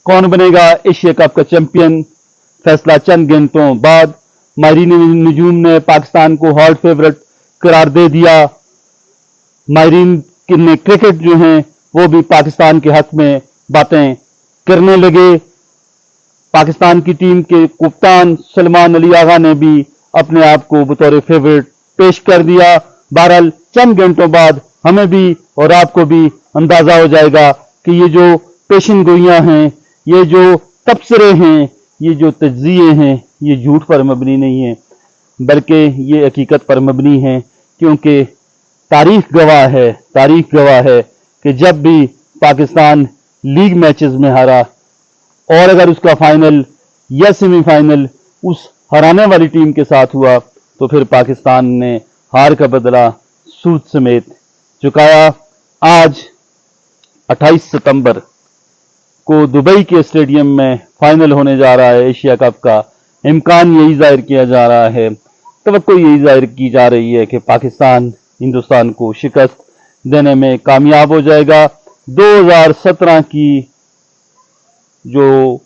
कौन बनेगा Asia cup का चैंपियन, फैसला चंद घंटों बाद। माहिरीन नजूम ने पाकिस्तान को हॉट फेवरेट करार दे दिया। माहिरीन ने क्रिकेट जो हैं वो भी पाकिस्तान के हक में बातें करने लगे। पाकिस्तान की टीम के कप्तान सलमान अली आगा ने भी अपने आप को बतौर फेवरेट पेश कर दिया। बहरहाल चंद घंटों बाद हमें भी और आपको भी अंदाजा हो जाएगा कि ये जो पेशन गोइयां हैं, ये जो तबसरे हैं, ये जो तज्जिए हैं, ये झूठ पर मबनी नहीं है, बल्कि ये हकीकत पर मबनी है। क्योंकि तारीख गवाह है कि जब भी पाकिस्तान लीग मैचेस में हारा और अगर उसका फाइनल या सेमीफाइनल उस हराने वाली टीम के साथ हुआ तो फिर पाकिस्तान ने हार का बदला सूद समेत चुकाया। आज 28 सितंबर को दुबई के स्टेडियम में फाइनल होने जा रहा है एशिया कप का। इम्कान यही जाहिर किया जा रहा है, तवक्को यही जाहिर की जा रही है कि पाकिस्तान हिंदुस्तान को शिकस्त देने में कामयाब हो जाएगा। 2017 की जो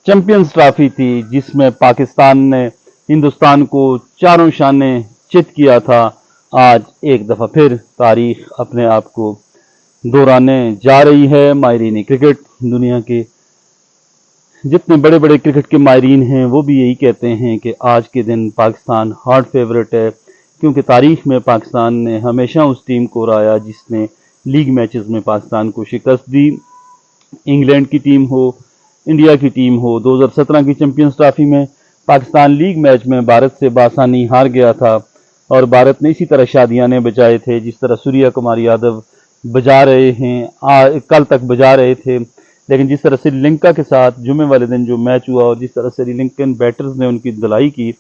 चैंपियंस ट्रॉफी थी, जिसमें पाकिस्तान ने हिंदुस्तान को चारों शाने चित किया था, आज एक दफा फिर तारीख अपने आप को दोहराने जा रही है। माहिरीन क्रिकेट, दुनिया के जितने बड़े बड़े क्रिकेट के माहिरीन हैं वो भी यही कहते हैं कि आज के दिन पाकिस्तान हॉट फेवरेट है, क्योंकि तारीख में पाकिस्तान ने हमेशा उस टीम को हराया जिसने लीग मैचेस में पाकिस्तान को शिकस्त दी। इंग्लैंड की टीम हो, इंडिया की टीम हो, 2017 की चैंपियंस ट्रॉफी में पाकिस्तान लीग मैच में भारत से बासानी हार गया था और भारत ने इसी तरह शादियाने बजाए थे जिस तरह सूर्या कुमार यादव बजा रहे हैं, कल तक बजा रहे थे। लेकिन जिस तरह श्रीलंका के साथ जुमे वाले दिन जो मैच हुआ और जिस तरह श्रीलंकन बैटर्स ने उनकी धुलाई की,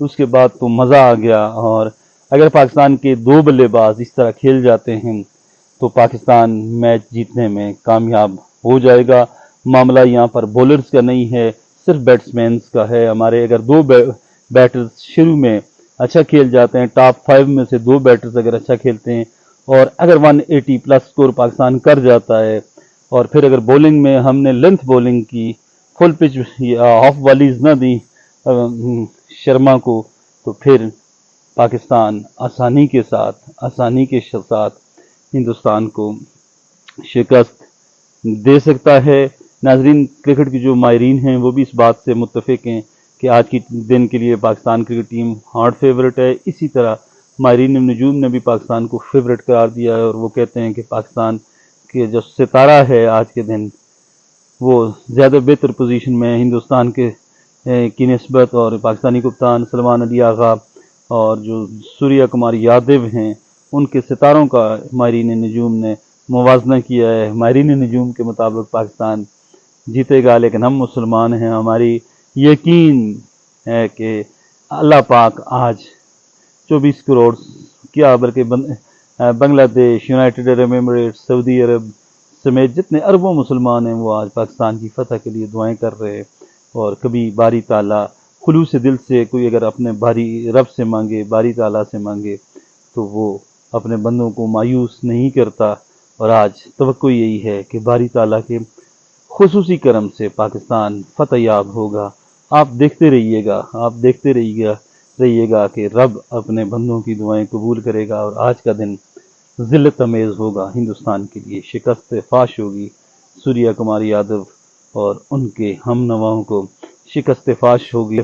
उसके बाद तो मज़ा आ गया। और अगर पाकिस्तान के दो बल्लेबाज इस तरह खेल जाते हैं तो पाकिस्तान मैच जीतने में कामयाब हो जाएगा। मामला यहाँ पर बॉलर्स का नहीं है, सिर्फ बैट्समैन का है। हमारे अगर दो बैटर्स शुरू में अच्छा खेल जाते हैं, टॉप 5 में से दो बैटर्स अगर अच्छा खेलते हैं और अगर 180 प्लस स्कोर पाकिस्तान कर जाता है और फिर अगर बॉलिंग में हमने लेंथ बॉलिंग की, फुल पिच ऑफ वॉलीज न दी शर्मा को, तो फिर पाकिस्तान आसानी के साथ हिंदुस्तान को शिकस्त दे सकता है। नाजरीन, क्रिकेट की जो माहिरीन हैं वो भी इस बात से मुत्तफिक हैं कि आज की दिन के लिए Pakistan cricket team hot favourite है। इसी तरह माहिरीन नजूम ने भी पाकिस्तान को फेवरेट करार दिया है और वो कहते हैं कि पाकिस्तान के जो सितारा है आज के दिन वो ज़्यादा बेहतर पोजीशन में हिंदुस्तान के की निस्बत, और पाकिस्तानी कप्तान सलमान अली आगा और जो सूर्या कुमार यादव हैं उनके सितारों का माहिरीन नजूम ने मुवाजना किया है। माहिरीन नजूम के मुताबिक पाकिस्तान जीतेगा, लेकिन हम मुसलमान हैं, हमारी यकीन है कि अल्लाह पाक आज 24 करोड़ क्या बल्कि बांग्लादेश, यूनाइटेड अरब एमिरेट्स, सऊदी अरब समेत जितने अरबों मुसलमान हैं वो आज पाकिस्तान की फतह के लिए दुआएं कर रहे हैं। और कभी बारी ताला खुलूस दिल से कोई अगर अपने बारी रब से मांगे, बारी ताला से मांगे, तो वो अपने बंदों को मायूस नहीं करता। और आज तवक्को यही है कि बारी ताला के खुसूसी करम से पाकिस्तान फतह याब होगा। आप देखते रहिएगा कि रब अपने बंदों की दुआएं कबूल करेगा और आज का दिन ज़िल्लत अमेज़ होगा हिंदुस्तान के लिए। शिकस्त फाश होगी, सूर्या कुमार यादव और उनके हम नवाओं को शिकस्त फाश होगी।